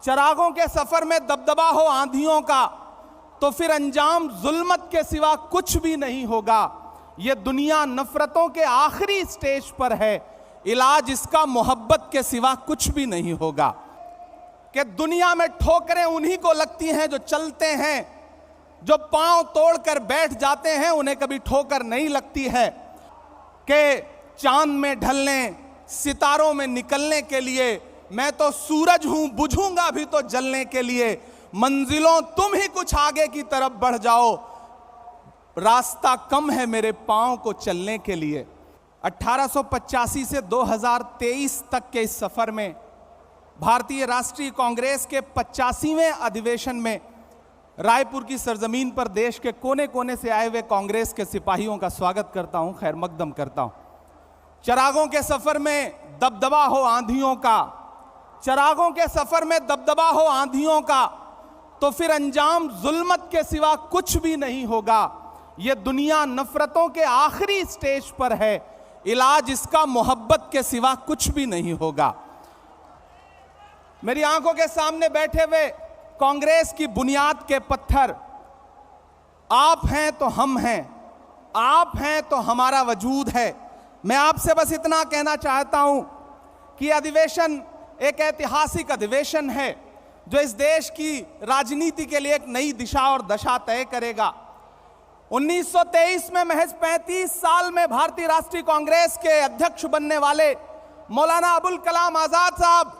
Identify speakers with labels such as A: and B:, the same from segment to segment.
A: चरागों के सफर में दबदबा हो आंधियों का, तो फिर अंजाम जुल्मत के सिवा कुछ भी नहीं होगा। ये दुनिया नफरतों के आखिरी स्टेज पर है, इलाज इसका मोहब्बत के सिवा कुछ भी नहीं होगा। कि दुनिया में ठोकरें उन्हीं को लगती हैं जो चलते हैं, जो पांव तोड़कर बैठ जाते हैं उन्हें कभी ठोकर नहीं लगती है। कि चांद में ढलने, सितारों में निकलने के लिए मैं तो सूरज हूं, बुझूंगा भी तो जलने के लिए। मंजिलों तुम ही कुछ आगे की तरफ बढ़ जाओ, रास्ता कम है मेरे पांव को चलने के लिए। 1885 से 2023 तक के इस सफर में भारतीय राष्ट्रीय कांग्रेस के 85वें अधिवेशन में रायपुर की सरजमीन पर देश के कोने कोने से आए हुए कांग्रेस के सिपाहियों का स्वागत करता हूं, खैर मकदम करता हूं। चरागों के सफर में दबदबा हो आंधियों का, चरागों के सफर में दबदबा हो आंधियों का, तो फिर अंजाम जुल्मत के सिवा कुछ भी नहीं होगा। ये दुनिया नफरतों के आखिरी स्टेज पर है, इलाज इसका मोहब्बत के सिवा कुछ भी नहीं होगा। मेरी आंखों के सामने बैठे हुए कांग्रेस की बुनियाद के पत्थर आप हैं तो हम हैं, आप हैं तो हमारा वजूद है। मैं आपसे बस इतना कहना चाहता हूं कि अधिवेशन एक ऐतिहासिक अधिवेशन है जो इस देश की राजनीति के लिए एक नई दिशा और दशा तय करेगा। 1923 में महज 35 साल में भारतीय राष्ट्रीय कांग्रेस के अध्यक्ष बनने वाले मौलाना अबुल कलाम आजाद साहब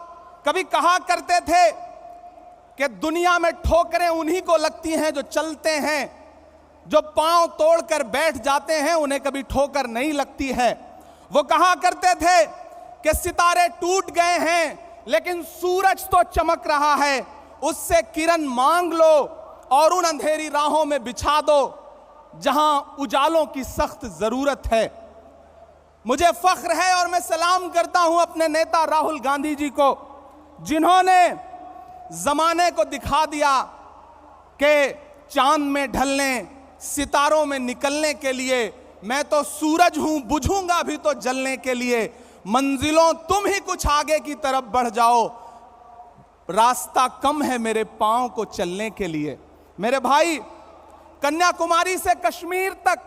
A: कभी कहा करते थे कि दुनिया में ठोकरें उन्हीं को लगती हैं जो चलते हैं, जो पांव तोड़कर बैठ जाते हैं उन्हें कभी ठोकर नहीं लगती है। वो कहा करते थे कि सितारे टूट गए हैं लेकिन सूरज तो चमक रहा है, उससे किरण मांग लो और उन अंधेरी राहों में बिछा दो जहां उजालों की सख्त जरूरत है। मुझे फख्र है और मैं सलाम करता हूं अपने नेता राहुल गांधी जी को, जिन्होंने जमाने को दिखा दिया कि चांद में ढलने, सितारों में निकलने के लिए मैं तो सूरज हूं, बुझूंगा भी तो जलने के लिए। मंजिलों तुम ही कुछ आगे की तरफ बढ़ जाओ, रास्ता कम है मेरे पांव को चलने के लिए। मेरे भाई, कन्याकुमारी से कश्मीर तक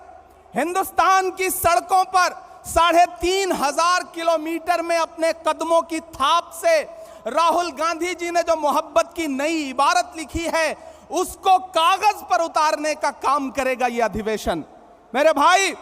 A: हिंदुस्तान की सड़कों पर 3,500 किलोमीटर में अपने कदमों की थाप से राहुल गांधी जी ने जो मोहब्बत की नई इबारत लिखी है उसको कागज पर उतारने का काम करेगा यह अधिवेशन। मेरे भाई,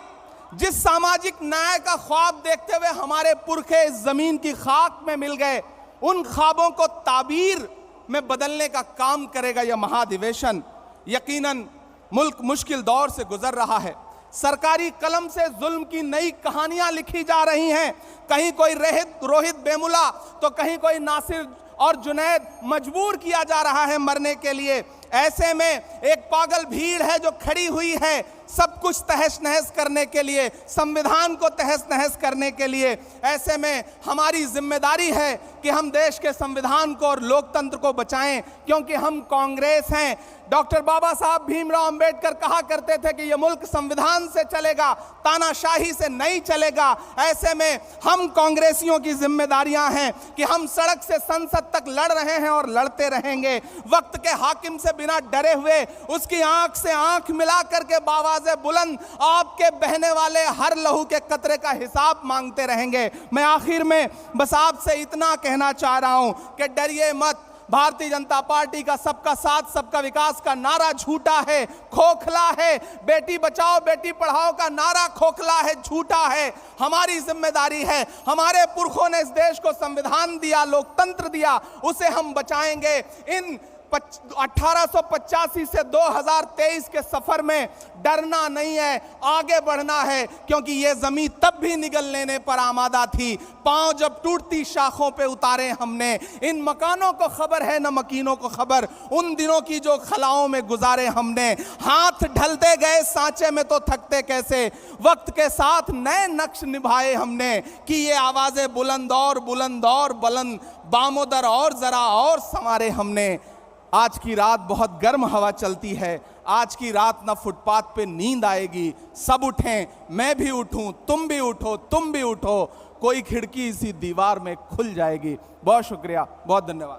A: जिस सामाजिक न्याय का ख्वाब देखते हुए हमारे पुरखे इस जमीन की खाक में मिल गए, उन ख्वाबों को ताबीर में बदलने का काम करेगा यह महाधिवेशन। यकीनन मुल्क मुश्किल दौर से गुजर रहा है, सरकारी कलम से जुल्म की नई कहानियां लिखी जा रही हैं। कहीं कोई रोहित बेमुला तो कहीं कोई नासिर और जुनैद मजबूर किया जा रहा है मरने के लिए। ऐसे में एक पागल भीड़ है जो खड़ी हुई है सब कुछ तहस नहस करने के लिए, संविधान को तहस नहस करने के लिए। ऐसे में हमारी जिम्मेदारी है कि हम देश के संविधान को और लोकतंत्र को बचाएं, क्योंकि हम कांग्रेस हैं। डॉक्टर बाबा साहब भीमराव अंबेडकर कहा करते थे कि यह मुल्क संविधान से चलेगा, तानाशाही से नहीं चलेगा। ऐसे में हम कांग्रेसियों की जिम्मेदारियां हैं कि हम सड़क से संसद तक लड़ रहे हैं और लड़ते रहेंगे। वक्त के हाकिम से बिना डरे हुए उसकी आंख से आंख मिला करके बावाज़े बुलंद आपके बहने वाले हर लहू के कतरे का हिसाब मांगते रहेंगे। मैं आखिर में बस आपसे इतना कहना चाह रहा हूं कि डरिए मत। भारतीय जनता पार्टी का सबका साथ सबका विकास का नारा झूठा है, खोखला है। बेटी बचाओ बेटी पढ़ाओ का नारा खोखला है, झूठा है। हमारी जिम्मेदारी है, हमारे पुरखों ने इस देश को संविधान दिया, लोकतंत्र दिया, उसे हम बचाएंगे। इन 1885 से 2023 के सफर में डरना नहीं है, आगे बढ़ना है, क्योंकि ये जमीन तब भी निगल लेने पर आमादा थी। पांव जब टूटती शाखों पे उतारे हमने। इन मकानों को खबर है न मकीनों को खबर, उन दिनों की जो खलाओं में गुजारे हमने। हाथ ढलते गए सांचे में तो थकते कैसे, वक्त के साथ नए नक्श निभाए हमने। कि ये आवाजें बुलंद और बुलंद, बामोदर और जरा और संवारे हमने। आज की रात बहुत गर्म हवा चलती है, आज की रात ना फुटपाथ पे नींद आएगी। सब उठें, मैं भी उठूं, तुम भी उठो, तुम भी उठो, कोई खिड़की इसी दीवार में खुल जाएगी। बहुत शुक्रिया, बहुत धन्यवाद।